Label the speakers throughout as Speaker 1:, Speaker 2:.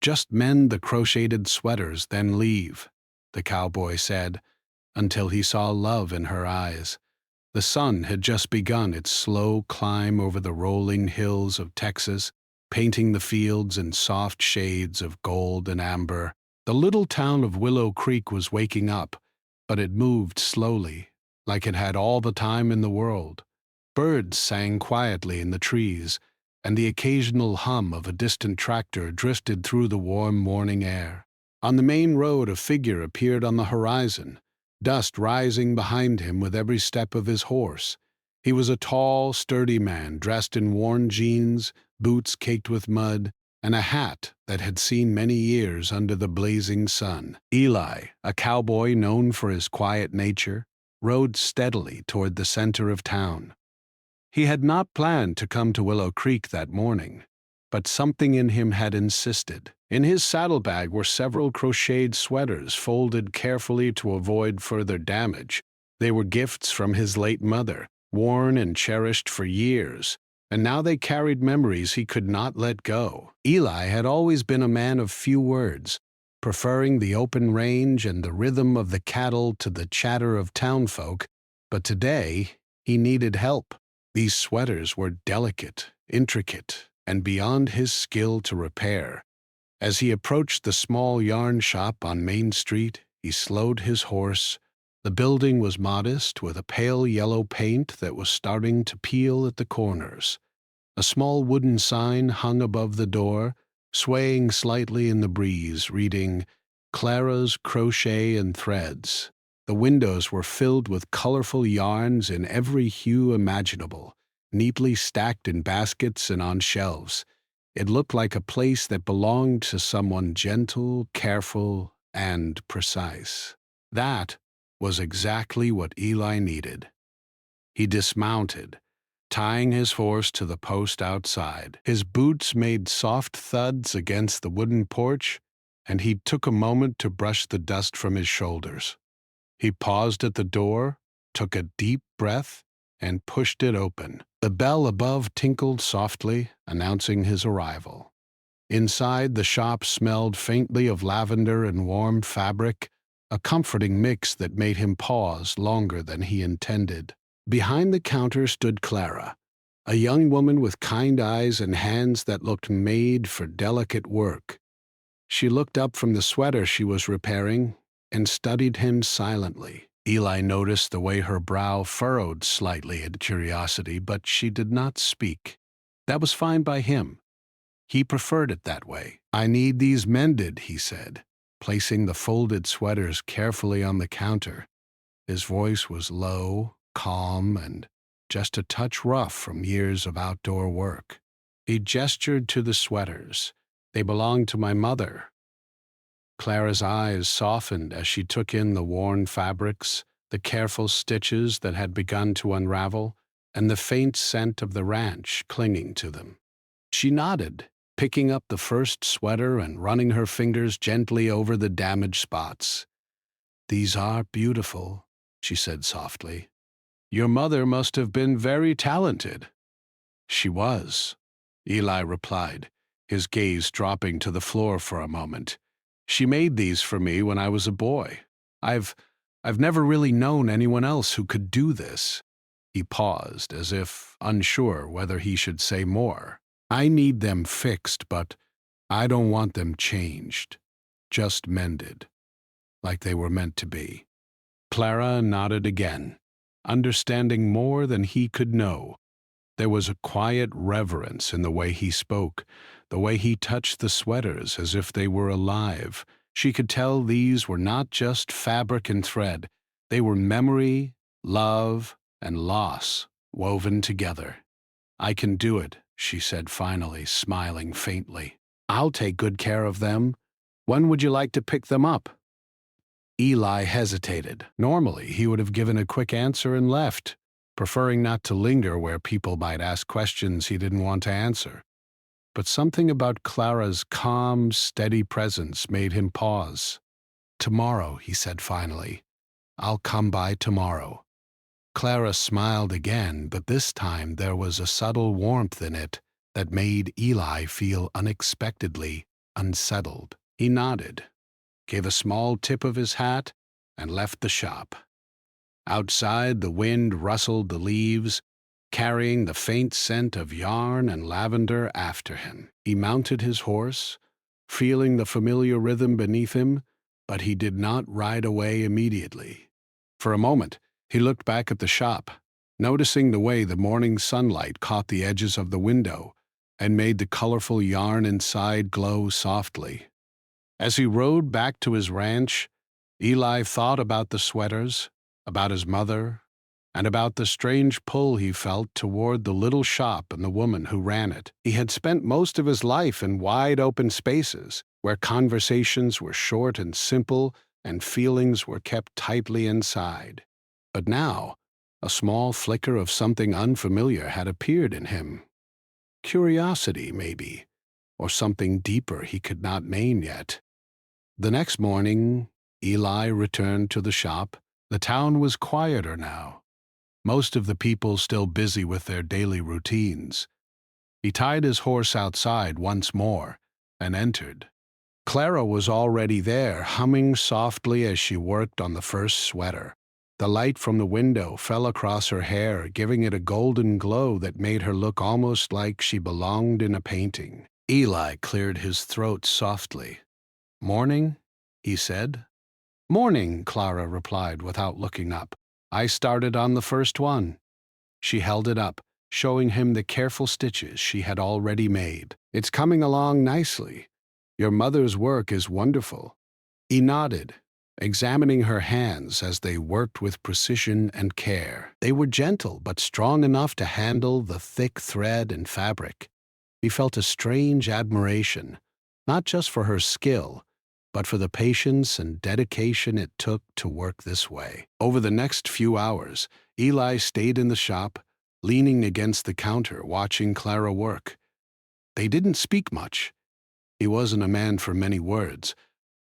Speaker 1: "Just mend the crocheted sweaters, then leave," the cowboy said, until he saw love in her eyes. The sun had just begun its slow climb over the rolling hills of Texas, painting the fields in soft shades of gold and amber. The little town of Willow Creek was waking up, but it moved slowly, like it had all the time in the world. Birds sang quietly in the trees, and the occasional hum of a distant tractor drifted through the warm morning air. On the main road, a figure appeared on the horizon, dust rising behind him with every step of his horse. He was a tall, sturdy man dressed in worn jeans, boots caked with mud, and a hat that had seen many years under the blazing sun. Eli, a cowboy known for his quiet nature, rode steadily toward the center of town. He had not planned to come to Willow Creek that morning, but something in him had insisted. In his saddlebag were several crocheted sweaters folded carefully to avoid further damage. They were gifts from his late mother, worn and cherished for years, and now they carried memories he could not let go. Eli had always been a man of few words, preferring the open range and the rhythm of the cattle to the chatter of townfolk, but today he needed help. These sweaters were delicate, intricate, and beyond his skill to repair. As he approached the small yarn shop on Main Street, he slowed his horse. The building was modest, with a pale yellow paint that was starting to peel at the corners. A small wooden sign hung above the door, swaying slightly in the breeze, reading, "Clara's Crochet and Threads." The windows were filled with colorful yarns in every hue imaginable, neatly stacked in baskets and on shelves. It looked like a place that belonged to someone gentle, careful, and precise. That was exactly what Eli needed. He dismounted, tying his horse to the post outside. His boots made soft thuds against the wooden porch, and he took a moment to brush the dust from his shoulders. He paused at the door, took a deep breath, and pushed it open. The bell above tinkled softly, announcing his arrival. Inside, the shop smelled faintly of lavender and warm fabric, a comforting mix that made him pause longer than he intended. Behind the counter stood Clara, a young woman with kind eyes and hands that looked made for delicate work. She looked up from the sweater she was repairing and studied him silently. Eli noticed the way her brow furrowed slightly in curiosity, but she did not speak. That was fine by him. He preferred it that way. "I need these mended," he said, placing the folded sweaters carefully on the counter. His voice was low, calm, and just a touch rough from years of outdoor work. He gestured to the sweaters. "They belong to my mother." Clara's eyes softened as she took in the worn fabrics, the careful stitches that had begun to unravel, and the faint scent of the ranch clinging to them. She nodded, picking up the first sweater and running her fingers gently over the damaged spots. "These are beautiful," she said softly. "Your mother must have been very talented." "She was," Eli replied, his gaze dropping to the floor for a moment. "She made these for me when I was a boy. I've never really known anyone else who could do this." He paused, as if unsure whether he should say more. "I need them fixed, but I don't want them changed. Just mended, like they were meant to be." Clara nodded again, understanding more than he could know. There was a quiet reverence in the way he spoke, the way he touched the sweaters as if they were alive. She could tell these were not just fabric and thread. They were memory, love, and loss woven together. "I can do it," she said finally, smiling faintly. "I'll take good care of them. When would you like to pick them up?" Eli hesitated. Normally, he would have given a quick answer and left, preferring not to linger where people might ask questions he didn't want to answer. But something about Clara's calm, steady presence made him pause. "Tomorrow," he said finally. "I'll come by tomorrow." Clara smiled again, but this time there was a subtle warmth in it that made Eli feel unexpectedly unsettled. He nodded, gave a small tip of his hat, and left the shop. Outside, the wind rustled the leaves, carrying the faint scent of yarn and lavender after him. He mounted his horse, feeling the familiar rhythm beneath him, but he did not ride away immediately. For a moment, he looked back at the shop, noticing the way the morning sunlight caught the edges of the window and made the colorful yarn inside glow softly. As he rode back to his ranch, Eli thought about the sweaters, about his mother, and about the strange pull he felt toward the little shop and the woman who ran it. He had spent most of his life in wide open spaces, where conversations were short and simple and feelings were kept tightly inside. But now, a small flicker of something unfamiliar had appeared in him. Curiosity, maybe, or something deeper he could not name yet. The next morning, Eli returned to the shop. The town was quieter now, most of the people still busy with their daily routines. He tied his horse outside once more and entered. Clara was already there, humming softly as she worked on the first sweater. The light from the window fell across her hair, giving it a golden glow that made her look almost like she belonged in a painting. Eli cleared his throat softly. "Morning?" he said. "Morning," Clara replied without looking up. "I started on the first one." She held it up, showing him the careful stitches she had already made. "It's coming along nicely. Your mother's work is wonderful." He nodded, examining her hands as they worked with precision and care. They were gentle but strong enough to handle the thick thread and fabric. He felt a strange admiration, not just for her skill, but for the patience and dedication it took to work this way. Over the next few hours, Eli stayed in the shop, leaning against the counter, watching Clara work. They didn't speak much. He wasn't a man for many words,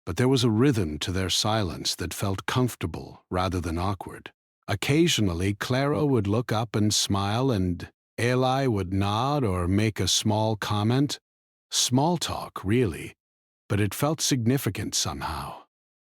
Speaker 1: but there was a rhythm to their silence that felt comfortable rather than awkward. Occasionally, Clara would look up and smile, and Eli would nod or make a small comment. Small talk, really, but it felt significant somehow.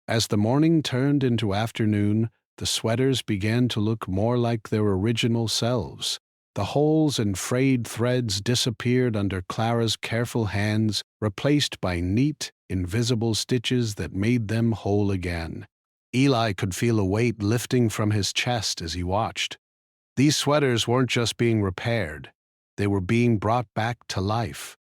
Speaker 1: As the morning turned into afternoon, the sweaters began to look more like their original selves. The holes and frayed threads disappeared under Clara's careful hands, replaced by neat, invisible stitches that made them whole again. Eli could feel a weight lifting from his chest as he watched. These sweaters weren't just being repaired, they were being brought back to life.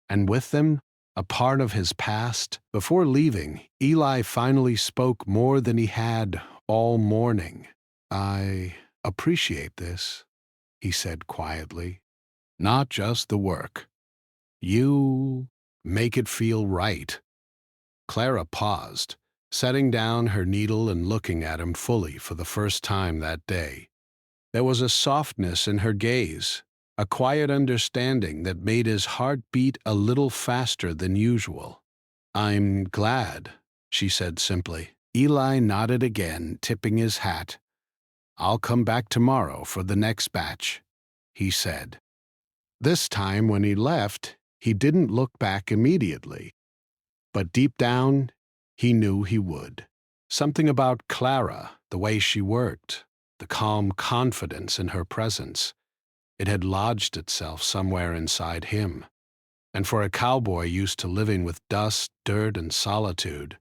Speaker 1: And with them, a part of his past. Before leaving, Eli finally spoke more than he had all morning. "I appreciate this," he said quietly. "Not just the work. You make it feel right." Clara paused, setting down her needle and looking at him fully for the first time that day. There was a softness in her gaze, a quiet understanding that made his heart beat a little faster than usual. "I'm glad," she said simply. Eli nodded again, tipping his hat. "I'll come back tomorrow for the next batch," he said. This time when he left, he didn't look back immediately. But deep down, he knew he would. Something about Clara, the way she worked, the calm confidence in her presence, it had lodged itself somewhere inside him. And for a cowboy used to living with dust, dirt, and solitude,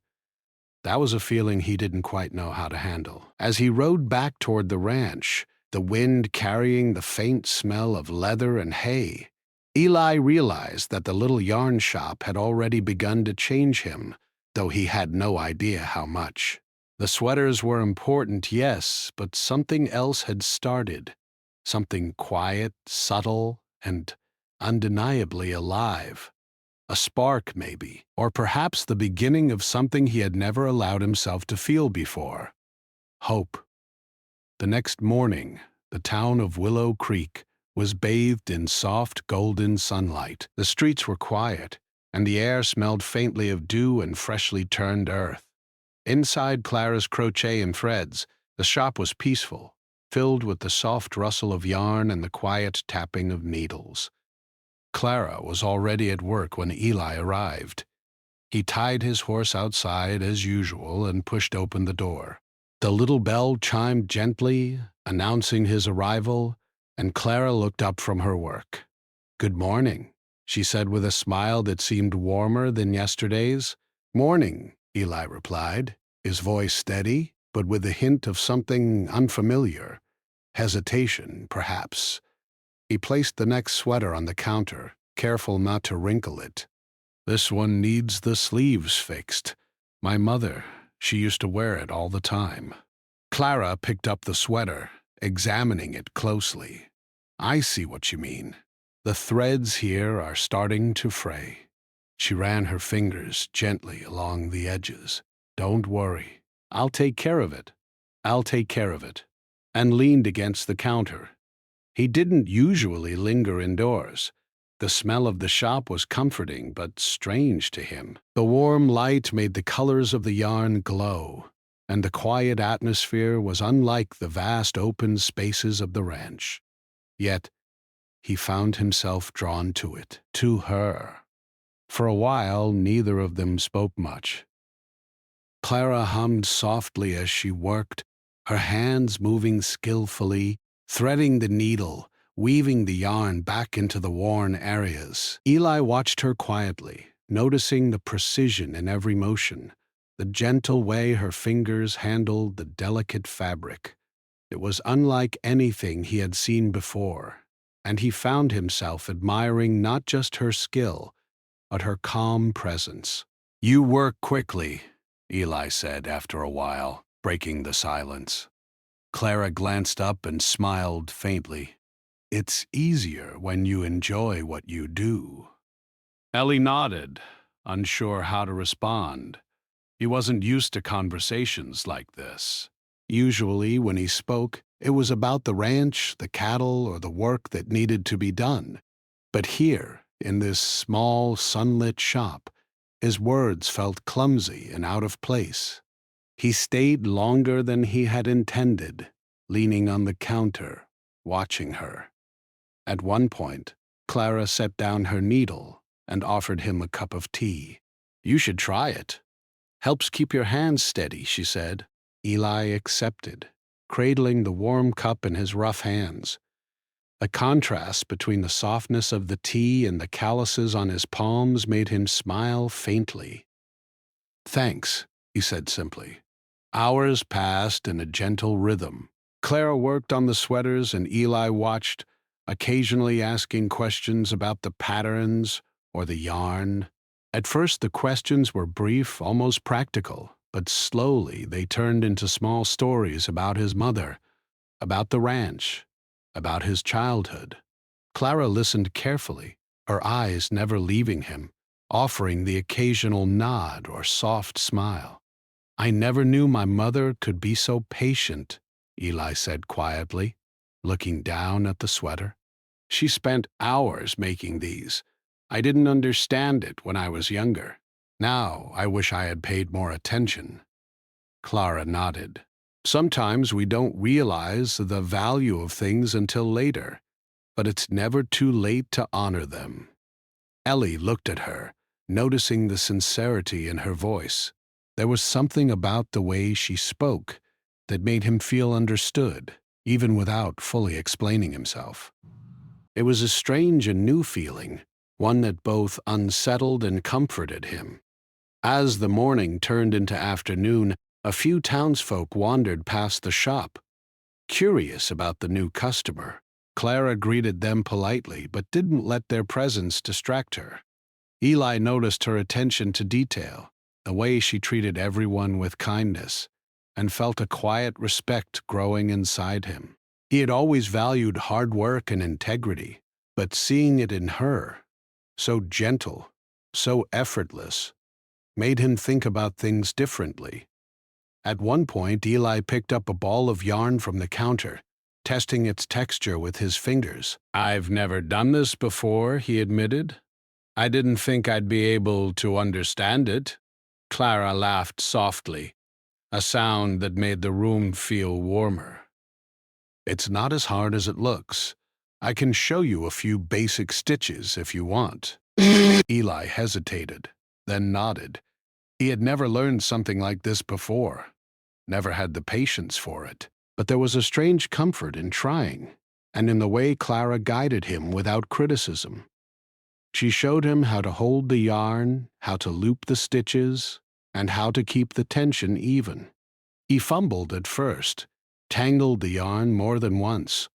Speaker 1: that was a feeling he didn't quite know how to handle. As he rode back toward the ranch, the wind carrying the faint smell of leather and hay, Eli realized that the little yarn shop had already begun to change him, though he had no idea how much. The sweaters were important, yes, but something else had started. Something quiet, subtle, and undeniably alive. A spark, maybe, or perhaps the beginning of something he had never allowed himself to feel before. Hope. The next morning, the town of Willow Creek was bathed in soft golden sunlight. The streets were quiet, and the air smelled faintly of dew and freshly turned earth. Inside Clara's crochet and threads, the shop was peaceful, filled with the soft rustle of yarn and the quiet tapping of needles. Clara was already at work when Eli arrived. He tied his horse outside as usual and pushed open the door. The little bell chimed gently, announcing his arrival, and Clara looked up from her work. "Good morning," she said with a smile that seemed warmer than yesterday's. "Morning," Eli replied, his voice steady, but with a hint of something unfamiliar. Hesitation, perhaps. He placed the next sweater on the counter, careful not to wrinkle it. "This one needs the sleeves fixed. My mother, she used to wear it all the time." Clara picked up the sweater, examining it closely. "I see what you mean. The threads here are starting to fray." She ran her fingers gently along the edges. "Don't worry. I'll take care of it. I'll take care of it," and leaned against the counter. He didn't usually linger indoors. The smell of the shop was comforting but strange to him. The warm light made the colors of the yarn glow, and the quiet atmosphere was unlike the vast open spaces of the ranch. Yet he found himself drawn to it, to her. For a while, neither of them spoke much. Clara hummed softly as she worked, her hands moving skillfully, threading the needle, weaving the yarn back into the worn areas. Eli watched her quietly, noticing the precision in every motion, the gentle way her fingers handled the delicate fabric. It was unlike anything he had seen before, and he found himself admiring not just her skill, but her calm presence. "You work quickly," Eli said after a while, breaking the silence. Clara glanced up and smiled faintly. "It's easier when you enjoy what you do." Ellie nodded, unsure how to respond. He wasn't used to conversations like this. Usually, when he spoke, it was about the ranch, the cattle, or the work that needed to be done. But here, in this small, sunlit shop, his words felt clumsy and out of place. He stayed longer than he had intended, leaning on the counter, watching her. At one point, Clara set down her needle and offered him a cup of tea. "You should try it. Helps keep your hands steady," she said. Eli accepted, cradling the warm cup in his rough hands. The contrast between the softness of the tea and the calluses on his palms made him smile faintly. "Thanks," he said simply. Hours passed in a gentle rhythm. Clara worked on the sweaters and Eli watched, occasionally asking questions about the patterns or the yarn. At first the questions were brief, almost practical, but slowly they turned into small stories about his mother, about the ranch, about his childhood. Clara listened carefully, her eyes never leaving him, offering the occasional nod or soft smile. "I never knew my mother could be so patient," Eli said quietly, looking down at the sweater. "She spent hours making these. I didn't understand it when I was younger. Now I wish I had paid more attention." Clara nodded. "Sometimes we don't realize the value of things until later, but it's never too late to honor them." Ellie looked at her, noticing the sincerity in her voice. There was something about the way she spoke that made him feel understood, even without fully explaining himself. It was a strange and new feeling, one that both unsettled and comforted him. As the morning turned into afternoon, a few townsfolk wandered past the shop. Curious about the new customer, Clara greeted them politely but didn't let their presence distract her. Eli noticed her attention to detail, the way she treated everyone with kindness, and felt a quiet respect growing inside him. He had always valued hard work and integrity, but seeing it in her, so gentle, so effortless, made him think about things differently. At one point, Eli picked up a ball of yarn from the counter, testing its texture with his fingers. "I've never done this before," he admitted. "I didn't think I'd be able to understand it." Clara laughed softly, a sound that made the room feel warmer. "It's not as hard as it looks. I can show you a few basic stitches if you want." Eli hesitated. then nodded. He had never learned something like this before, never had the patience for it. But there was a strange comfort in trying, and in the way Clara guided him without criticism. She showed him how to hold the yarn, how to loop the stitches, and how to keep the tension even. He fumbled at first, tangled the yarn more than once,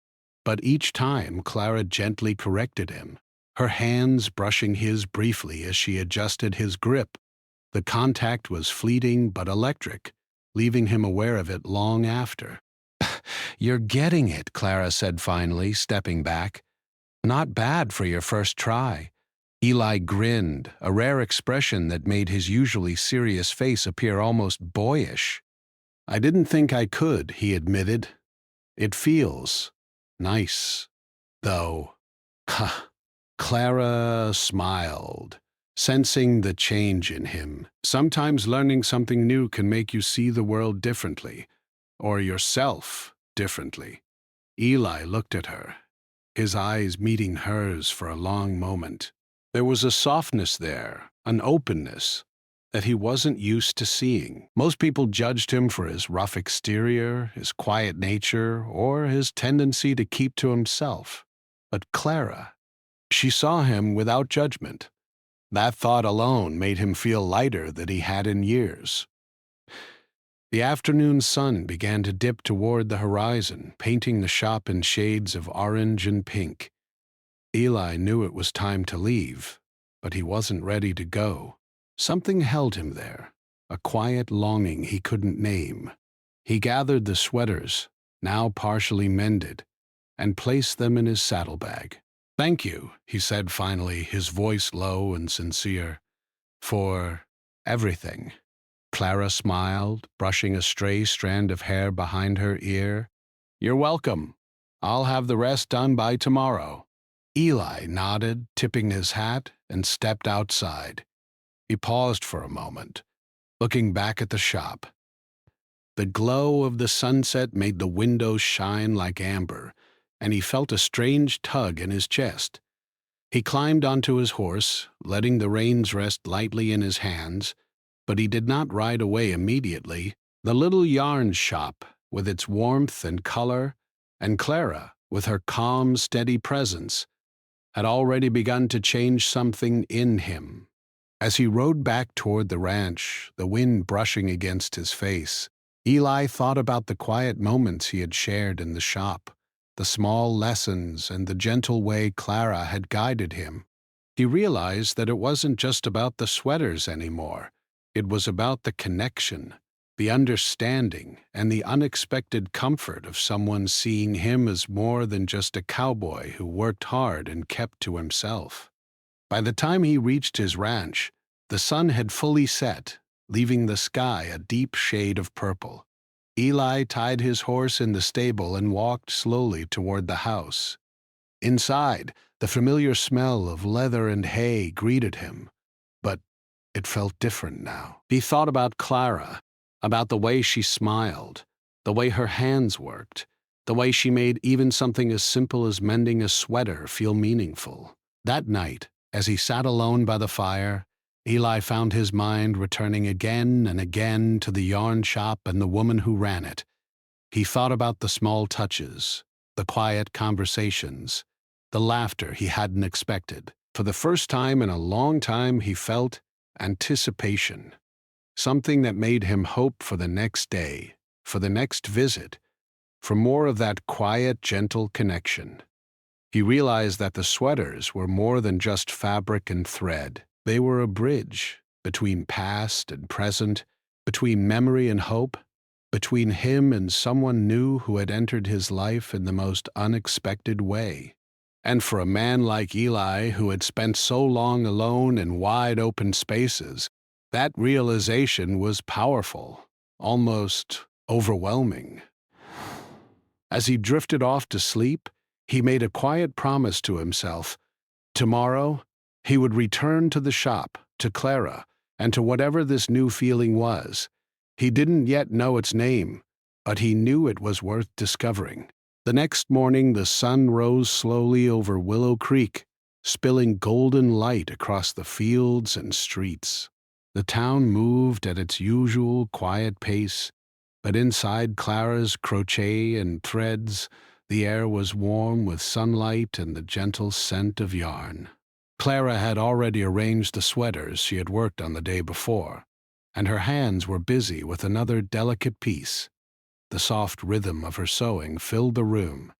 Speaker 1: but each time Clara gently corrected him, her hands brushing his briefly as she adjusted his grip. The contact was fleeting but electric, leaving him aware of it long after. "You're getting it," Clara said finally, stepping back. "Not bad for your first try." Eli grinned, a rare expression that made his usually serious face appear almost boyish. "I didn't think I could," he admitted. "It feels nice, though." Clara smiled, sensing the change in him. Sometimes learning something new can make you see the world differently, or yourself differently. Eli looked at her, his eyes meeting hers for a long moment. There was a softness there, an openness, that he wasn't used to seeing. Most people judged him for his rough exterior, his quiet nature, or his tendency to keep to himself. But Clara, she saw him without judgment. That thought alone made him feel lighter than he had in years. The afternoon sun began to dip toward the horizon, painting the shop in shades of orange and pink. Eli knew it was time to leave, but he wasn't ready to go. Something held him there, a quiet longing he couldn't name. He gathered the sweaters, now partially mended, and placed them in his saddlebag. "Thank you," he said finally, his voice low and sincere, "for everything." Clara smiled, brushing a stray strand of hair behind her ear. "You're welcome. I'll have the rest done by tomorrow." Eli nodded, tipping his hat, and stepped outside. He paused for a moment, looking back at the shop. The glow of the sunset made the windows shine like amber, and he felt a strange tug in his chest. He climbed onto his horse, letting the reins rest lightly in his hands, but he did not ride away immediately. The little yarn shop, with its warmth and color, and Clara, with her calm, steady presence, had already begun to change something in him. As he rode back toward the ranch, the wind brushing against his face, Eli thought about the quiet moments he had shared in the shop, the small lessons and the gentle way Clara had guided him. He realized that it wasn't just about the sweaters anymore. It was about the connection, the understanding, and the unexpected comfort of someone seeing him as more than just a cowboy who worked hard and kept to himself. By the time he reached his ranch, the sun had fully set, leaving the sky a deep shade of purple. Eli tied his horse in the stable and walked slowly toward the house. Inside, the familiar smell of leather and hay greeted him, but it felt different now. He thought about Clara, about the way she smiled, the way her hands worked, the way she made even something as simple as mending a sweater feel meaningful. That night, as he sat alone by the fire, Eli found his mind returning again and again to the yarn shop and the woman who ran it. He thought about the small touches, the quiet conversations, the laughter he hadn't expected. For the first time in a long time, he felt anticipation, something that made him hope for the next day, for the next visit, for more of that quiet, gentle connection. He realized that the sweaters were more than just fabric and thread. They were a bridge between past and present, between memory and hope, between him and someone new who had entered his life in the most unexpected way. And for a man like Eli, who had spent so long alone in wide-open spaces, that realization was powerful, almost overwhelming. As he drifted off to sleep, he made a quiet promise to himself. Tomorrow, he would return to the shop, to Clara, and to whatever this new feeling was. He didn't yet know its name, but he knew it was worth discovering. The next morning, the sun rose slowly over Willow Creek, spilling golden light across the fields and streets. The town moved at its usual quiet pace, but inside Clara's crochet and threads, the air was warm with sunlight and the gentle scent of yarn. Clara had already arranged the sweaters she had worked on the day before, and her hands were busy with another delicate piece. The soft rhythm of her sewing filled the room,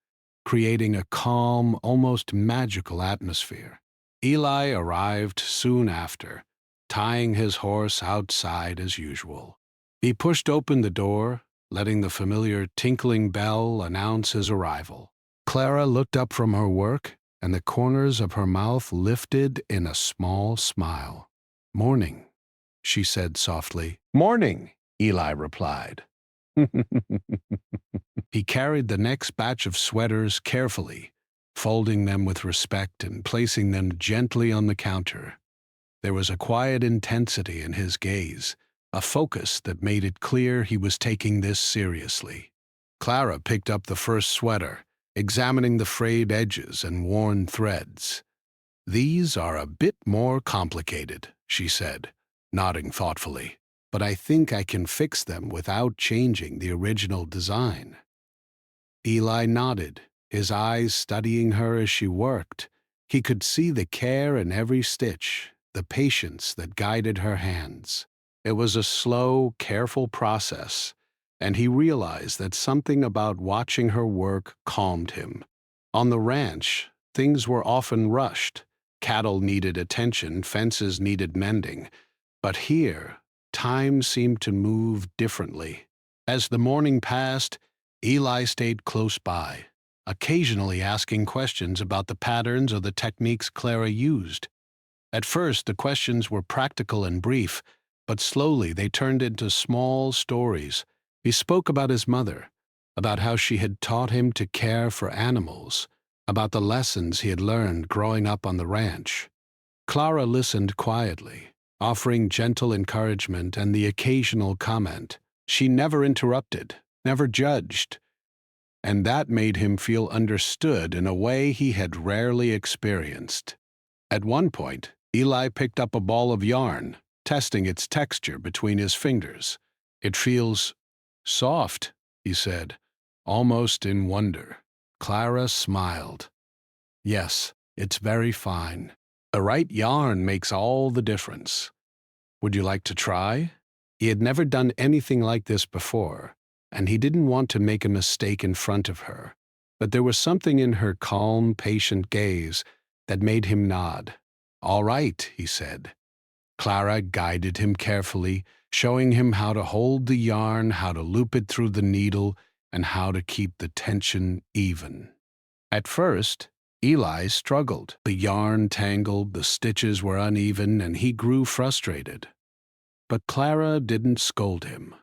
Speaker 1: creating a calm, almost magical atmosphere. Eli arrived soon after, tying his horse outside as usual. He pushed open the door, letting the familiar tinkling bell announce his arrival. Clara looked up from her work, and the corners of her mouth lifted in a small smile. "Morning," she said softly. "Morning," Eli replied. He carried the next batch of sweaters carefully, folding them with respect and placing them gently on the counter. There was a quiet intensity in his gaze, a focus that made it clear he was taking this seriously. Clara picked up the first sweater, examining the frayed edges and worn threads. "These are a bit more complicated," she said, nodding thoughtfully, "but I think I can fix them without changing the original design." Eli nodded, his eyes studying her as she worked. He could see the care in every stitch, the patience that guided her hands. It was a slow, careful process, and he realized that something about watching her work calmed him. On the ranch, things were often rushed. Cattle needed attention, fences needed mending. But here, time seemed to move differently. As the morning passed, Eli stayed close by, occasionally asking questions about the patterns or the techniques Clara used. At first, the questions were practical and brief, but slowly they turned into small stories. He spoke about his mother, about how she had taught him to care for animals, about the lessons he had learned growing up on the ranch. Clara listened quietly, offering gentle encouragement and the occasional comment. She never interrupted, never judged, and that made him feel understood in a way he had rarely experienced. At one point, Eli picked up a ball of yarn, testing its texture between his fingers. "It feels soft," he said, almost in wonder. Clara smiled. "Yes, it's very fine. The right yarn makes all the difference. Would you like to try?" He had never done anything like this before, and he didn't want to make a mistake in front of her. But there was something in her calm, patient gaze that made him nod. "All right," he said. Clara guided him carefully, showing him how to hold the yarn, how to loop it through the needle, and how to keep the tension even. At first, Eli struggled. The yarn tangled, the stitches were uneven, and he grew frustrated. But Clara didn't scold him.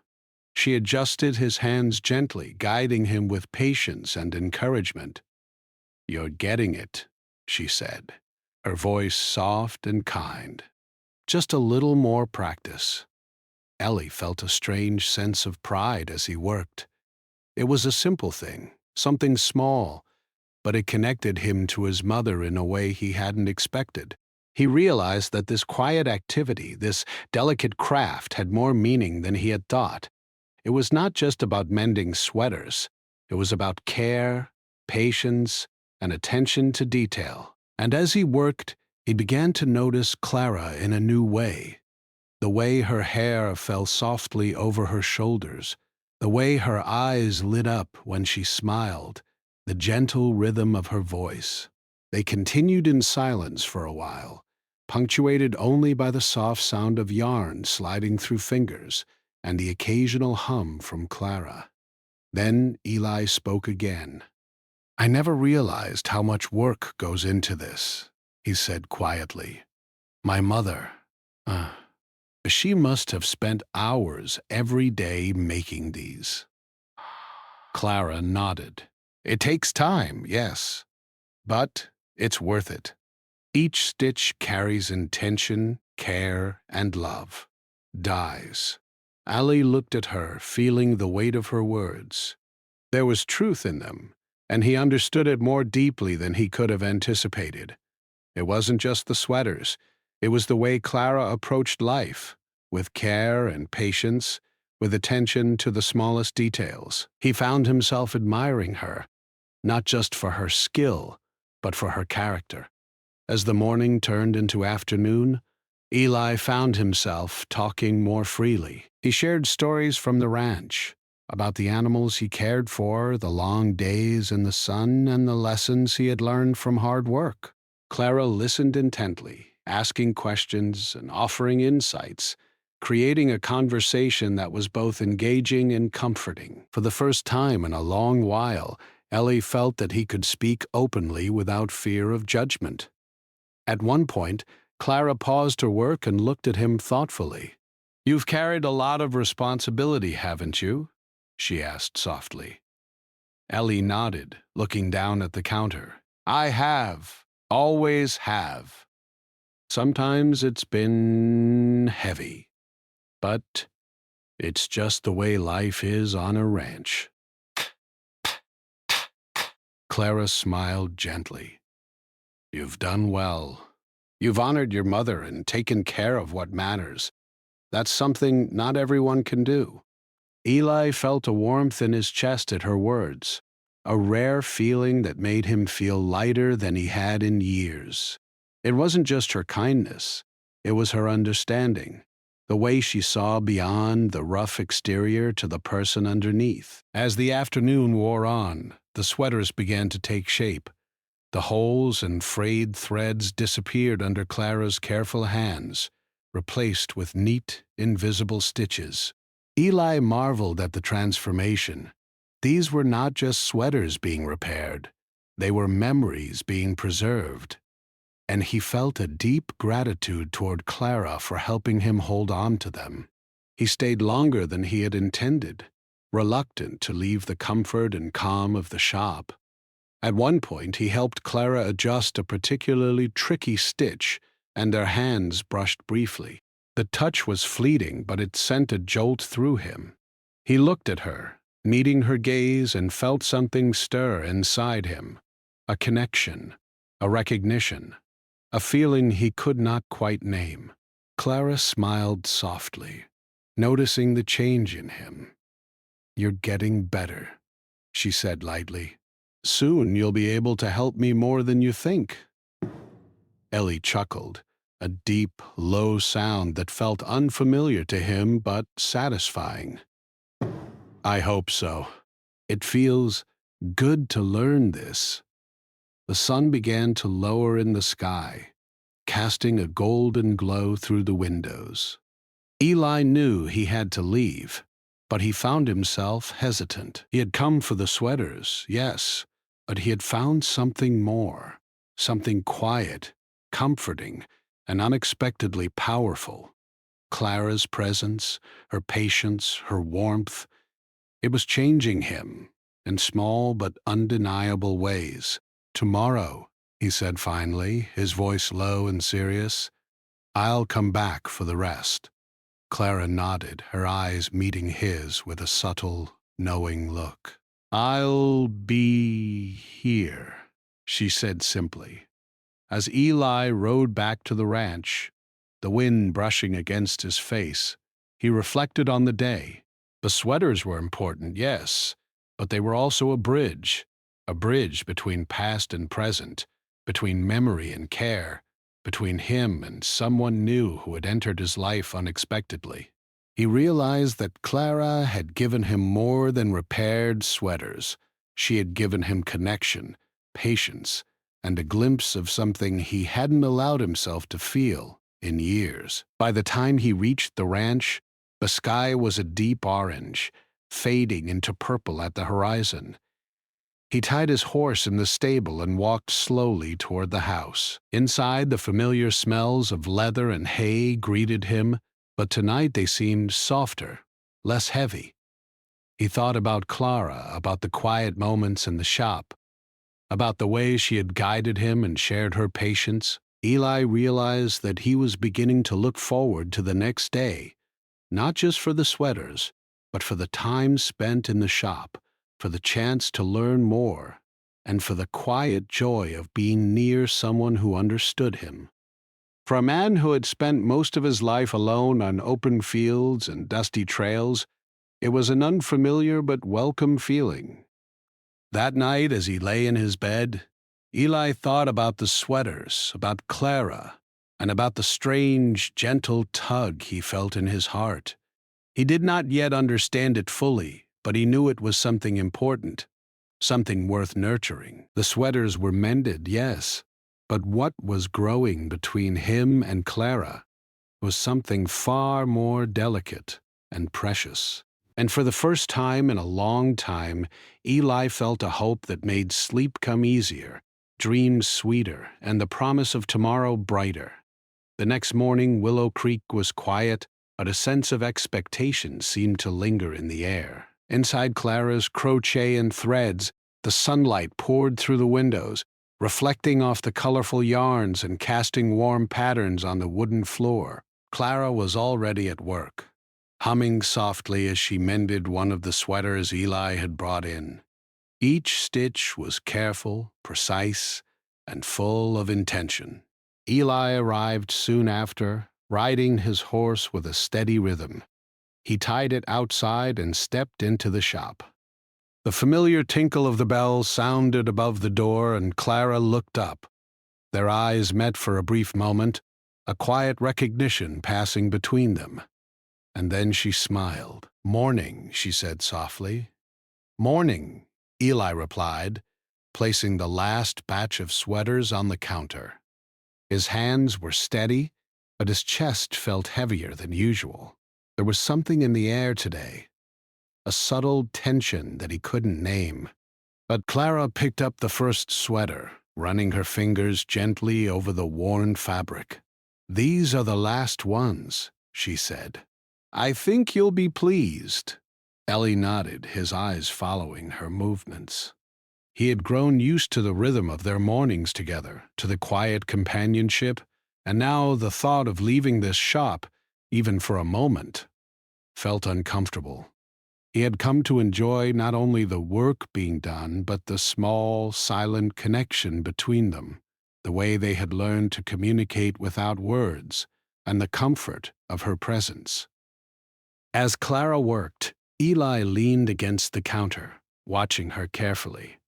Speaker 1: She adjusted his hands gently, guiding him with patience and encouragement. "You're getting it," she said, her voice soft and kind. "Just a little more practice." Ellie felt a strange sense of pride as he worked. It was a simple thing, something small, but it connected him to his mother in a way he hadn't expected. He realized that this quiet activity, this delicate craft, had more meaning than he had thought. It was not just about mending sweaters. It was about care, patience, and attention to detail. And as he worked, he began to notice Clara in a new way. The way her hair fell softly over her shoulders, the way her eyes lit up when she smiled, the gentle rhythm of her voice. They continued in silence for a while, punctuated only by the soft sound of yarn sliding through fingers and the occasional hum from Clara. Then Eli spoke again. "I never realized how much work goes into this," he said quietly. "My mother, she must have spent hours every day making these." Clara nodded. "It takes time, yes, but it's worth it. Each stitch carries intention, care, and love." Dies. Ali looked at her, feeling the weight of her words. There was truth in them, and he understood it more deeply than he could have anticipated. It wasn't just the sweaters. It was the way Clara approached life, with care and patience, with attention to the smallest details. He found himself admiring her, not just for her skill, but for her character. As the morning turned into afternoon, Eli found himself talking more freely. He shared stories from the ranch, about the animals he cared for, the long days in the sun, and the lessons he had learned from hard work. Clara listened intently, asking questions and offering insights, creating a conversation that was both engaging and comforting. For the first time in a long while, Ellie felt that he could speak openly without fear of judgment. At one point, Clara paused her work and looked at him thoughtfully. "You've carried a lot of responsibility, haven't you?" she asked softly. Ellie nodded, looking down at the counter. "I have. Always have. Sometimes it's been heavy, but it's just the way life is on a ranch." Clara smiled gently. "You've done well. You've honored your mother and taken care of what matters. That's something not everyone can do." Eli felt a warmth in his chest at her words, a rare feeling that made him feel lighter than he had in years. It wasn't just her kindness, it was her understanding, the way she saw beyond the rough exterior to the person underneath. As the afternoon wore on, the sweaters began to take shape. The holes and frayed threads disappeared under Clara's careful hands, replaced with neat, invisible stitches. Eli marveled at the transformation. These were not just sweaters being repaired, they were memories being preserved. And he felt a deep gratitude toward Clara for helping him hold on to them. He stayed longer than he had intended, reluctant to leave the comfort and calm of the shop. At one point, he helped Clara adjust a particularly tricky stitch, and their hands brushed briefly. The touch was fleeting, but it sent a jolt through him. He looked at her, meeting her gaze, and felt something stir inside him. A connection, a recognition, a feeling he could not quite name. Clara smiled softly, noticing the change in him. "You're getting better," she said lightly. "Soon you'll be able to help me more than you think." Ellie chuckled, a deep, low sound that felt unfamiliar to him but satisfying. "I hope so. It feels good to learn this." The sun began to lower in the sky, casting a golden glow through the windows. Eli knew he had to leave, but he found himself hesitant. He had come for the sweaters, yes, but he had found something more, something quiet, comforting, and unexpectedly powerful. Clara's presence, her patience, her warmth, it was changing him in small but undeniable ways. "Tomorrow," he said finally, his voice low and serious, "I'll come back for the rest." Clara nodded, her eyes meeting his with a subtle, knowing look. "I'll be here," she said simply. As Eli rode back to the ranch, the wind brushing against his face, he reflected on the day. The sweaters were important, yes, but they were also a bridge between past and present, between memory and care, between him and someone new who had entered his life unexpectedly. He realized that Clara had given him more than repaired sweaters. She had given him connection, patience, and a glimpse of something he hadn't allowed himself to feel in years. By the time he reached the ranch, the sky was a deep orange, fading into purple at the horizon. He tied his horse in the stable and walked slowly toward the house. Inside, the familiar smells of leather and hay greeted him, but tonight they seemed softer, less heavy. He thought about Clara, about the quiet moments in the shop, about the way she had guided him and shared her patience. Eli realized that he was beginning to look forward to the next day, not just for the sweaters, but for the time spent in the shop, for the chance to learn more, and for the quiet joy of being near someone who understood him. For a man who had spent most of his life alone on open fields and dusty trails, it was an unfamiliar but welcome feeling. That night, as he lay in his bed, Eli thought about the sweaters, about Clara, and about the strange, gentle tug he felt in his heart. He did not yet understand it fully, but he knew it was something important, something worth nurturing. The sweaters were mended, yes, but what was growing between him and Clara was something far more delicate and precious. And for the first time in a long time, Eli felt a hope that made sleep come easier, dreams sweeter, and the promise of tomorrow brighter. The next morning, Willow Creek was quiet, but a sense of expectation seemed to linger in the air. Inside Clara's crochet and threads, the sunlight poured through the windows, reflecting off the colorful yarns and casting warm patterns on the wooden floor. Clara was already at work, humming softly as she mended one of the sweaters Eli had brought in. Each stitch was careful, precise, and full of intention. Eli arrived soon after, riding his horse with a steady rhythm. He tied it outside and stepped into the shop. The familiar tinkle of the bells sounded above the door, and Clara looked up. Their eyes met for a brief moment, a quiet recognition passing between them. And then she smiled. "Morning," she said softly. "Morning," Eli replied, placing the last batch of sweaters on the counter. His hands were steady, but his chest felt heavier than usual. There was something in the air today, a subtle tension that he couldn't name. But Clara picked up the first sweater, running her fingers gently over the worn fabric. "These are the last ones," she said. "I think you'll be pleased." Ellie nodded, his eyes following her movements. He had grown used to the rhythm of their mornings together, to the quiet companionship, and now the thought of leaving this shop, even for a moment, felt uncomfortable. He had come to enjoy not only the work being done, but the small, silent connection between them, the way they had learned to communicate without words, and the comfort of her presence. As Clara worked, Eli leaned against the counter, watching her carefully.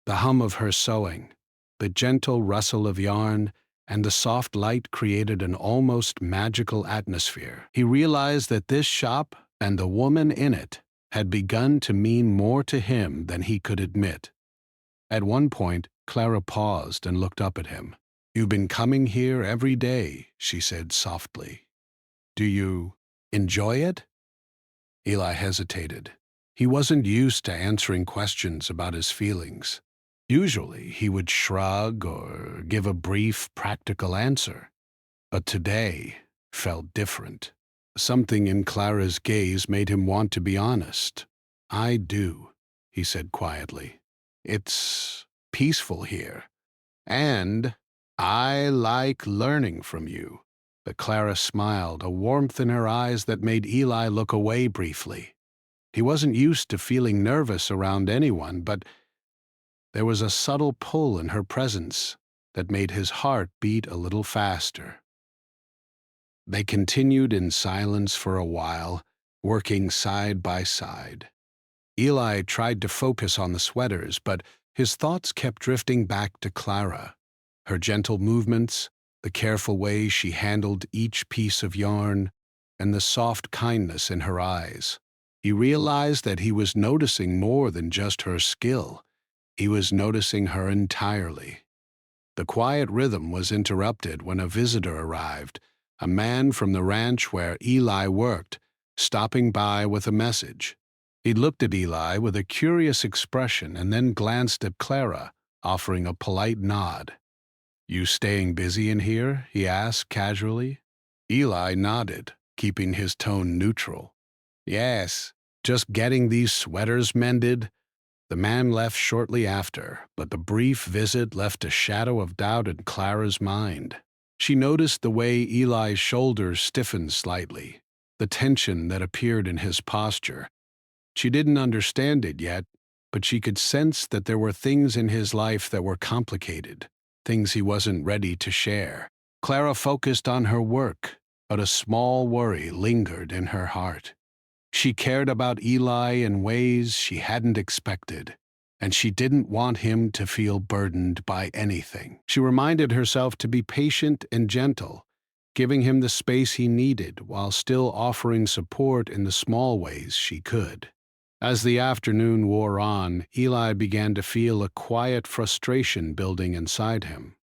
Speaker 1: The hum of her sewing, the gentle rustle of yarn, and the soft light created an almost magical atmosphere. He realized that this shop and the woman in it had begun to mean more to him than he could admit. At one point, Clara paused and looked up at him. "You've been coming here every day," she said softly. "Do you enjoy it?" Eli hesitated. He wasn't used to answering questions about his feelings. Usually, he would shrug or give a brief, practical answer. But today felt different. Something in Clara's gaze made him want to be honest. "I do," he said quietly. "It's peaceful here. And I like learning from you." But Clara smiled, a warmth in her eyes that made Eli look away briefly. He wasn't used to feeling nervous around anyone, but there was a subtle pull in her presence that made his heart beat a little faster. They continued in silence for a while, working side by side. Eli tried to focus on the sweaters, but his thoughts kept drifting back to Clara, her gentle movements, the careful way she handled each piece of yarn, and the soft kindness in her eyes. He realized that he was noticing more than just her skill. He was noticing her entirely. The quiet rhythm was interrupted when a visitor arrived, a man from the ranch where Eli worked, stopping by with a message. He looked at Eli with a curious expression and then glanced at Clara, offering a polite nod. "You staying busy in here?" he asked casually. Eli nodded, keeping his tone neutral. "Yes, just getting these sweaters mended." The man left shortly after, but the brief visit left a shadow of doubt in Clara's mind. She noticed the way Eli's shoulders stiffened slightly, the tension that appeared in his posture. She didn't understand it yet, but she could sense that there were things in his life that were complicated, things he wasn't ready to share. Clara focused on her work, but a small worry lingered in her heart. She cared about Eli in ways she hadn't expected, and she didn't want him to feel burdened by anything. She reminded herself to be patient and gentle, giving him the space he needed while still offering support in the small ways she could. As the afternoon wore on, Eli began to feel a quiet frustration building inside him.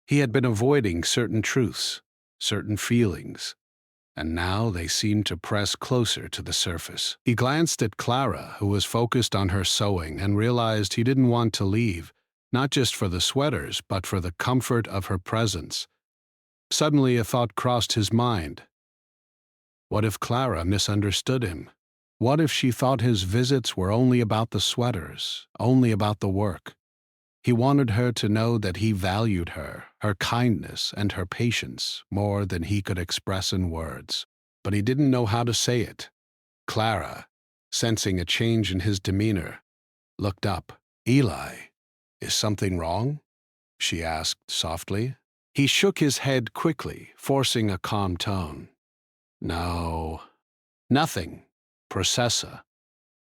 Speaker 1: He had been avoiding certain truths, certain feelings, and now they seemed to press closer to the surface. He glanced at Clara, who was focused on her sewing, and realized he didn't want to leave, not just for the sweaters, but for the comfort of her presence. Suddenly a thought crossed his mind. What if Clara misunderstood him? What if she thought his visits were only about the sweaters, only about the work? He wanted her to know that he valued her, her kindness, and her patience more than he could express in words. But he didn't know how to say it. Clara, sensing a change in his demeanor, looked up. "Eli, is something wrong?" she asked softly. He shook his head quickly, forcing a calm tone. "No, nothing, Processa."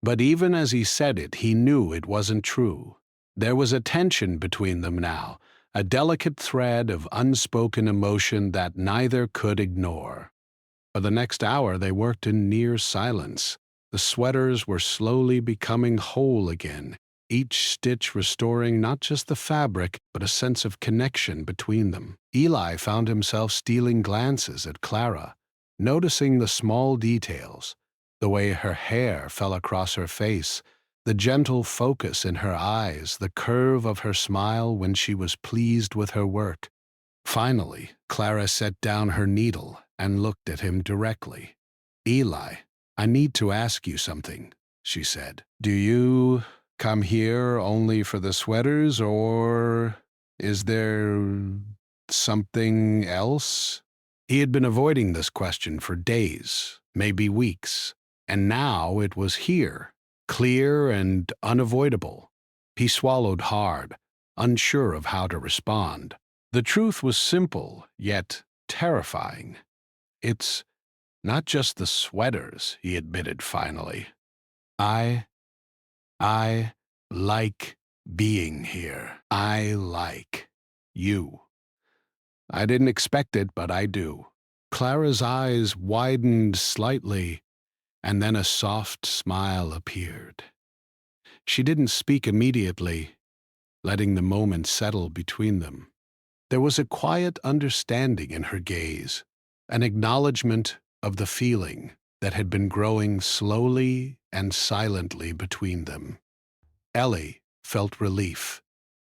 Speaker 1: But even as he said it, he knew it wasn't true. There was a tension between them now, a delicate thread of unspoken emotion that neither could ignore. For the next hour they worked in near silence. The sweaters were slowly becoming whole again, each stitch restoring not just the fabric, but a sense of connection between them. Eli found himself stealing glances at Clara, noticing the small details, the way her hair fell across her face, the gentle focus in her eyes, the curve of her smile when she was pleased with her work. Finally, Clara set down her needle and looked at him directly. "Eli, I need to ask you something," she said. "Do you come here only for the sweaters, or is there something else?" He had been avoiding this question for days, maybe weeks, and now it was here, clear and unavoidable. He swallowed hard, unsure of how to respond. The truth was simple, yet terrifying. "It's not just the sweaters," he admitted finally. I like being here. I like you. I didn't expect it, but I do." Clara's eyes widened slightly, and then a soft smile appeared. She didn't speak immediately, letting the moment settle between them. There was a quiet understanding in her gaze, an acknowledgement of the feeling that had been growing slowly and silently between them. Ellie felt relief,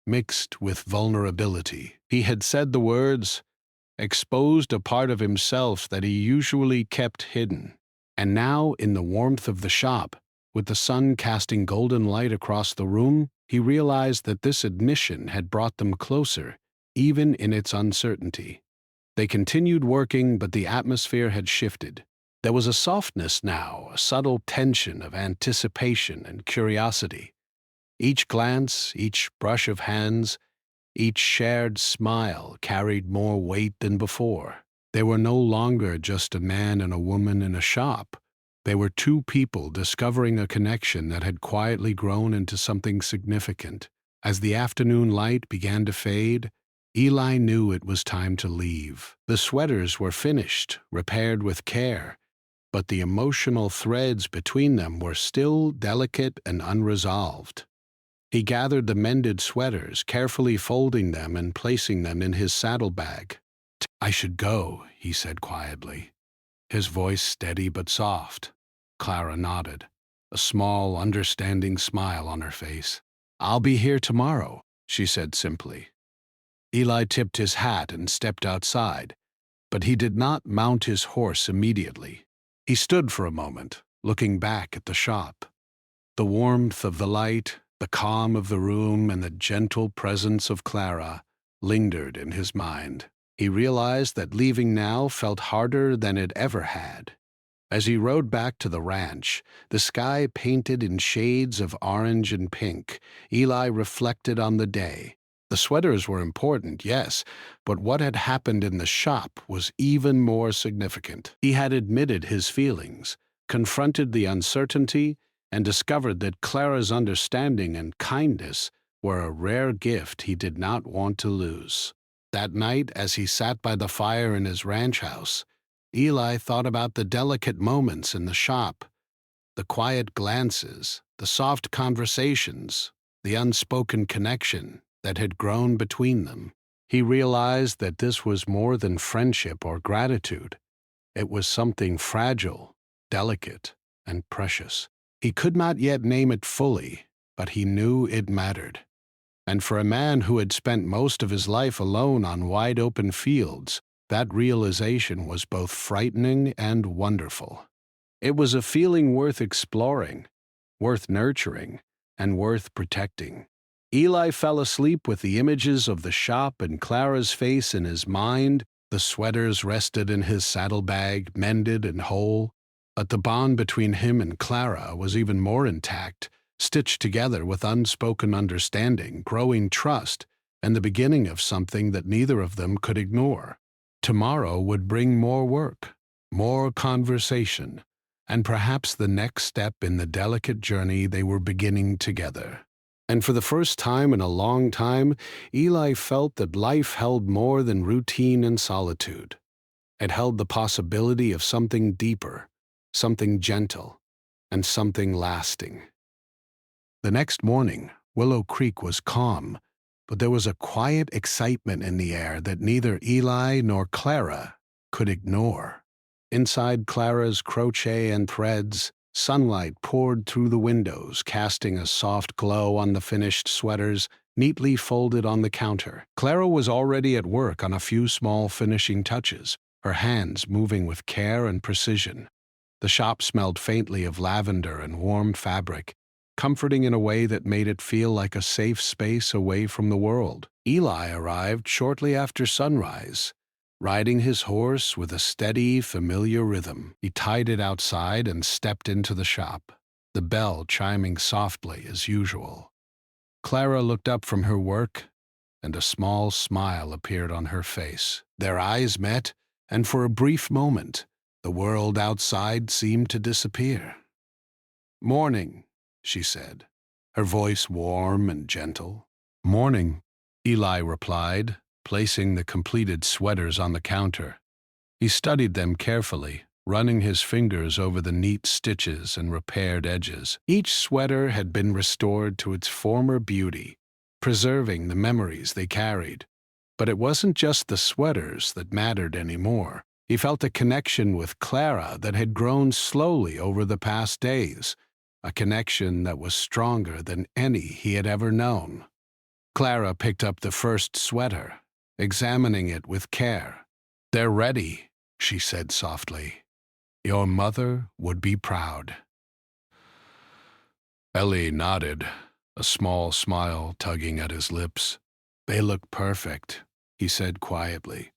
Speaker 1: mixed with vulnerability. He had said the words, exposed a part of himself that he usually kept hidden. And now, in the warmth of the shop, with the sun casting golden light across the room, he realized that this admission had brought them closer, even in its uncertainty. They continued working, but the atmosphere had shifted. There was a softness now, a subtle tension of anticipation and curiosity. Each glance, each brush of hands, each shared smile carried more weight than before. They were no longer just a man and a woman in a shop. They were two people discovering a connection that had quietly grown into something significant. As the afternoon light began to fade, Eli knew it was time to leave. The sweaters were finished, repaired with care, but the emotional threads between them were still delicate and unresolved. He gathered the mended sweaters, carefully folding them and placing them in his saddlebag. "I should go," he said quietly, his voice steady but soft. Clara nodded, a small, understanding smile on her face. "I'll be here tomorrow," she said simply. Eli tipped his hat and stepped outside, but he did not mount his horse immediately. He stood for a moment, looking back at the shop. The warmth of the light, the calm of the room, and the gentle presence of Clara lingered in his mind. He realized that leaving now felt harder than it ever had. As he rode back to the ranch, the sky painted in shades of orange and pink, Eli reflected on the day. The sweaters were important, yes, but what had happened in the shop was even more significant. He had admitted his feelings, confronted the uncertainty, and discovered that Clara's understanding and kindness were a rare gift he did not want to lose. That night, as he sat by the fire in his ranch house, Eli thought about the delicate moments in the shop, the quiet glances, the soft conversations, the unspoken connection that had grown between them. He realized that this was more than friendship or gratitude. It was something fragile, delicate, and precious. He could not yet name it fully, but he knew it mattered. And for a man who had spent most of his life alone on wide-open fields, that realization was both frightening and wonderful. It was a feeling worth exploring, worth nurturing, and worth protecting. Eli fell asleep with the images of the shop and Clara's face in his mind. The sweaters rested in his saddlebag, mended and whole. But the bond between him and Clara was even more intact, stitched together with unspoken understanding, growing trust, and the beginning of something that neither of them could ignore. Tomorrow would bring more work, more conversation, and perhaps the next step in the delicate journey they were beginning together. And for the first time in a long time, Eli felt that life held more than routine and solitude. It held the possibility of something deeper, something gentle, and something lasting. The next morning, Willow Creek was calm, but there was a quiet excitement in the air that neither Eli nor Clara could ignore. Inside Clara's crochet and threads, sunlight poured through the windows, casting a soft glow on the finished sweaters neatly folded on the counter. Clara was already at work on a few small finishing touches, her hands moving with care and precision. The shop smelled faintly of lavender and warm fabric, comforting in a way that made it feel like a safe space away from the world. Eli arrived shortly after sunrise, riding his horse with a steady, familiar rhythm. He tied it outside and stepped into the shop, the bell chiming softly as usual. Clara looked up from her work, and a small smile appeared on her face. Their eyes met, and for a brief moment, the world outside seemed to disappear. "Morning," she said, her voice warm and gentle. "Morning," Eli replied, placing the completed sweaters on the counter. He studied them carefully, running his fingers over the neat stitches and repaired edges. Each sweater had been restored to its former beauty, preserving the memories they carried. But it wasn't just the sweaters that mattered anymore. He felt a connection with Clara that had grown slowly over the past days, a connection that was stronger than any he had ever known. Clara picked up the first sweater, examining it with care. "They're ready," she said softly. "Your mother would be proud." Ellie nodded, a small smile tugging at his lips. "They look perfect," he said quietly.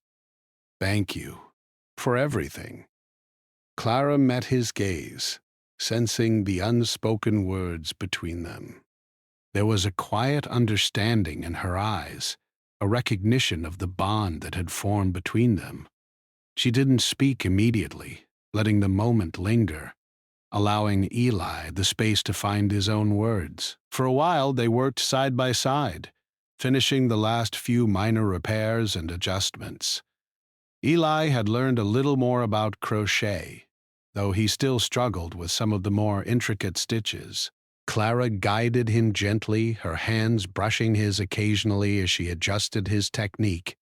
Speaker 1: "Thank you for everything." Clara met his gaze, sensing the unspoken words between them. There was a quiet understanding in her eyes, a recognition of the bond that had formed between them. She didn't speak immediately, letting the moment linger, allowing Eli the space to find his own words. For a while they worked side by side, finishing the last few minor repairs and adjustments. Eli had learned a little more about crochet, though he still struggled with some of the more intricate stitches. Clara guided him gently, her hands brushing his occasionally as she adjusted his technique.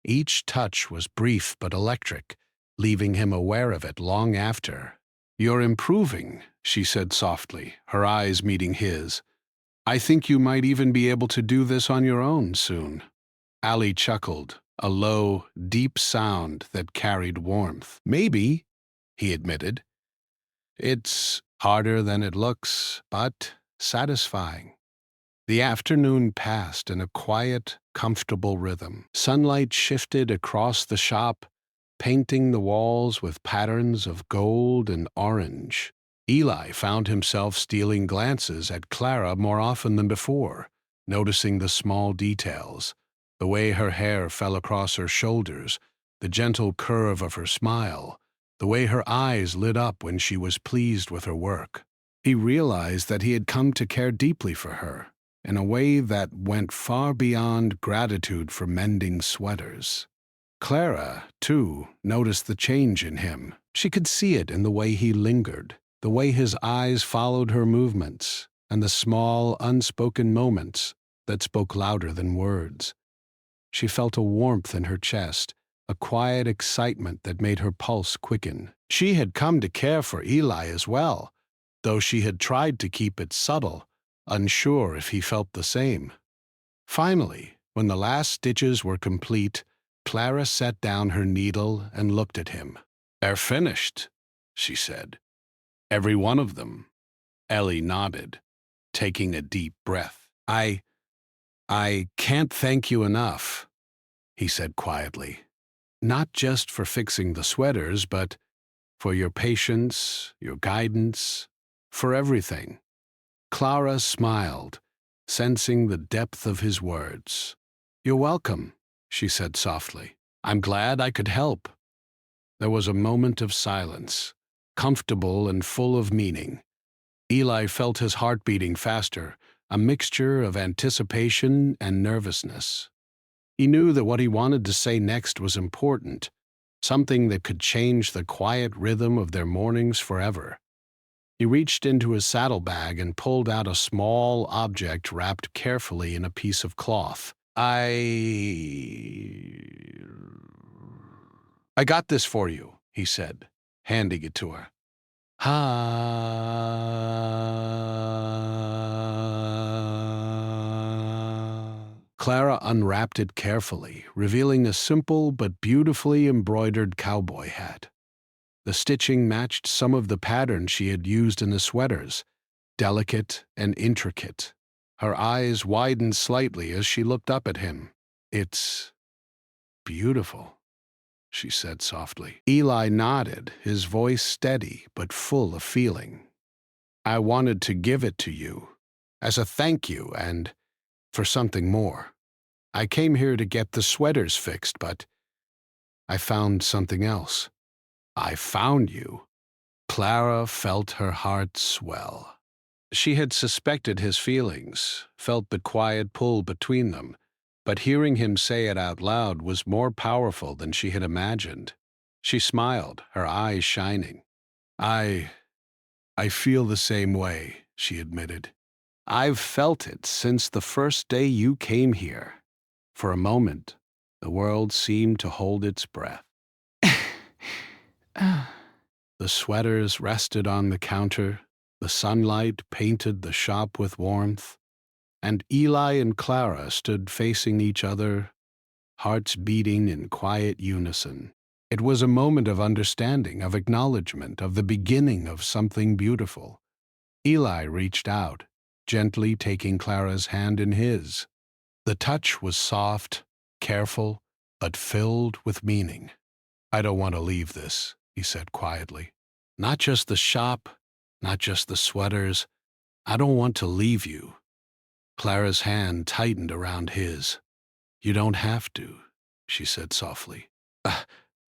Speaker 1: Each touch was brief but electric, leaving him aware of it long after. "You're improving," she said softly, her eyes meeting his. "I think you might even be able to do this on your own soon." Ali chuckled, a low, deep sound that carried warmth. "Maybe," he admitted. "It's harder than it looks, but satisfying." The afternoon passed in a quiet, comfortable rhythm. Sunlight shifted across the shop, painting the walls with patterns of gold and orange. Eli found himself stealing glances at Clara more often than before, noticing the small details, the way her hair fell across her shoulders, the gentle curve of her smile, the way her eyes lit up when she was pleased with her work. He realized that he had come to care deeply for her, in a way that went far beyond gratitude for mending sweaters. Clara, too, noticed the change in him. She could see it in the way he lingered, the way his eyes followed her movements, and the small, unspoken moments that spoke louder than words. She felt a warmth in her chest, a quiet excitement that made her pulse quicken. She had come to care for Eli as well, though she had tried to keep it subtle, unsure if he felt the same. Finally, when the last stitches were complete, Clara set down her needle and looked at him. "They're finished," she said. "Every one of them." Ellie nodded, taking a deep breath. I can't thank you enough," he said quietly. "Not just for fixing the sweaters, but for your patience, your guidance, for everything." Clara smiled, sensing the depth of his words. "You're welcome," she said softly. "I'm glad I could help." There was a moment of silence, comfortable and full of meaning. Eli felt his heart beating faster, a mixture of anticipation and nervousness. He knew that what he wanted to say next was important, something that could change the quiet rhythm of their mornings forever. He reached into his saddlebag and pulled out a small object wrapped carefully in a piece of cloth. I got this for you," he said, handing it to her. Clara unwrapped it carefully, revealing a simple but beautifully embroidered cowboy hat. The stitching matched some of the patterns she had used in the sweaters, delicate and intricate. Her eyes widened slightly as she looked up at him. "It's beautiful," she said softly. Eli nodded, his voice steady but full of feeling. "I wanted to give it to you, as a thank you and for something more. I came here to get the sweaters fixed, but I found something else." "I found you." Clara felt her heart swell. She had suspected his feelings, felt the quiet pull between them, but hearing him say it out loud was more powerful than she had imagined. She smiled, her eyes shining. I feel the same way," she admitted. "I've felt it since the first day you came here." For a moment, the world seemed to hold its breath. The sweaters rested on the counter, the sunlight painted the shop with warmth, and Eli and Clara stood facing each other, hearts beating in quiet unison. It was a moment of understanding, of acknowledgement, of the beginning of something beautiful. Eli reached out, gently taking Clara's hand in his. The touch was soft, careful, but filled with meaning. "I don't want to leave this," he said quietly. "Not just the shop, not just the sweaters. I don't want to leave you." Clara's hand tightened around his. "You don't have to," she said softly.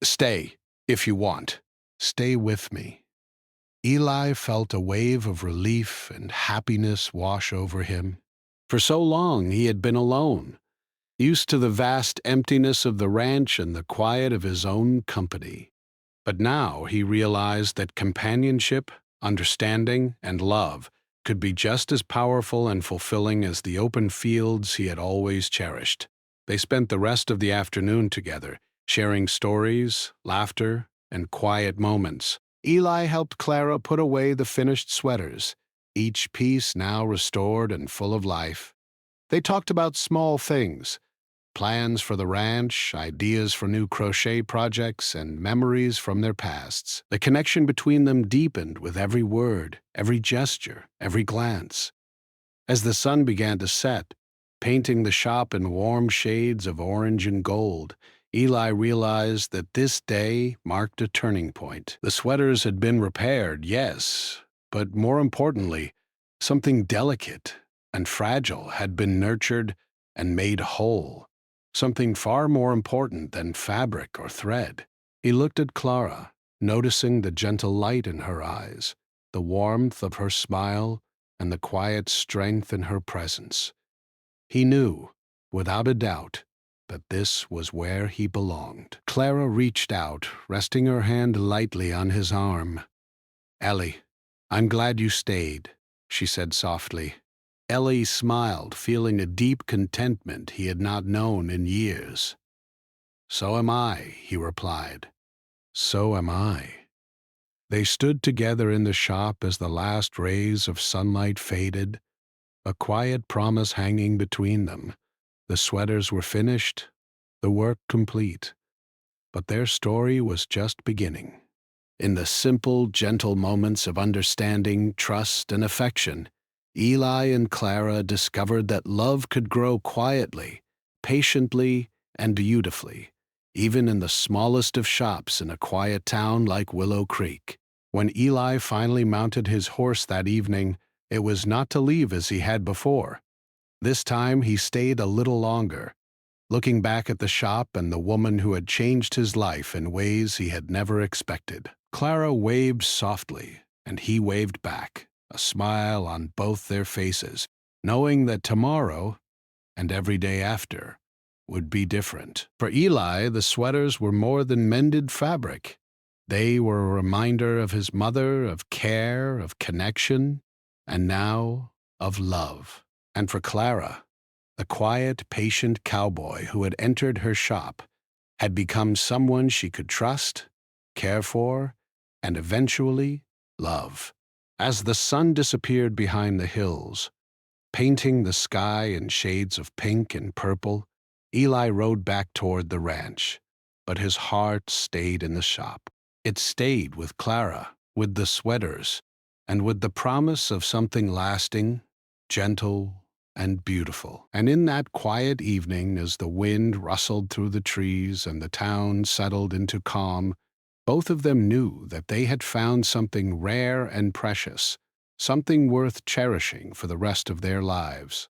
Speaker 1: Stay, if you want. Stay with me." Eli felt a wave of relief and happiness wash over him. For so long he had been alone, used to the vast emptiness of the ranch and the quiet of his own company. But now he realized that companionship, understanding, and love could be just as powerful and fulfilling as the open fields he had always cherished. They spent the rest of the afternoon together, sharing stories, laughter, and quiet moments. Eli helped Clara put away the finished sweaters, each piece now restored and full of life. They talked about small things, plans for the ranch, ideas for new crochet projects, and memories from their pasts. The connection between them deepened with every word, every gesture, every glance. As the sun began to set, painting the shop in warm shades of orange and gold, Eli realized that this day marked a turning point. The sweaters had been repaired, yes, but more importantly, something delicate, and fragile had been nurtured and made whole, something far more important than fabric or thread. He looked at Clara, noticing the gentle light in her eyes, the warmth of her smile, and the quiet strength in her presence. He knew, without a doubt, that this was where he belonged. Clara reached out, resting her hand lightly on his arm. "Ellie, I'm glad you stayed," she said softly. Ellie smiled, feeling a deep contentment he had not known in years. "So am I," he replied. "So am I." They stood together in the shop as the last rays of sunlight faded, a quiet promise hanging between them. The sweaters were finished, the work complete, but their story was just beginning. In the simple, gentle moments of understanding, trust, and affection, Eli and Clara discovered that love could grow quietly, patiently, and beautifully, even in the smallest of shops in a quiet town like Willow Creek. When Eli finally mounted his horse that evening, it was not to leave as he had before. This time he stayed a little longer, looking back at the shop and the woman who had changed his life in ways he had never expected. Clara waved softly, and he waved back, a smile on both their faces, knowing that tomorrow, and every day after, would be different. For Eli, the sweaters were more than mended fabric. They were a reminder of his mother, of care, of connection, and now of love. And for Clara, the quiet, patient cowboy who had entered her shop had become someone she could trust, care for, and eventually love. As the sun disappeared behind the hills, painting the sky in shades of pink and purple, Eli rode back toward the ranch, but his heart stayed in the shop. It stayed with Clara, with the sweaters, and with the promise of something lasting, gentle, and beautiful. And in that quiet evening, as the wind rustled through the trees and the town settled into calm, both of them knew that they had found something rare and precious, something worth cherishing for the rest of their lives.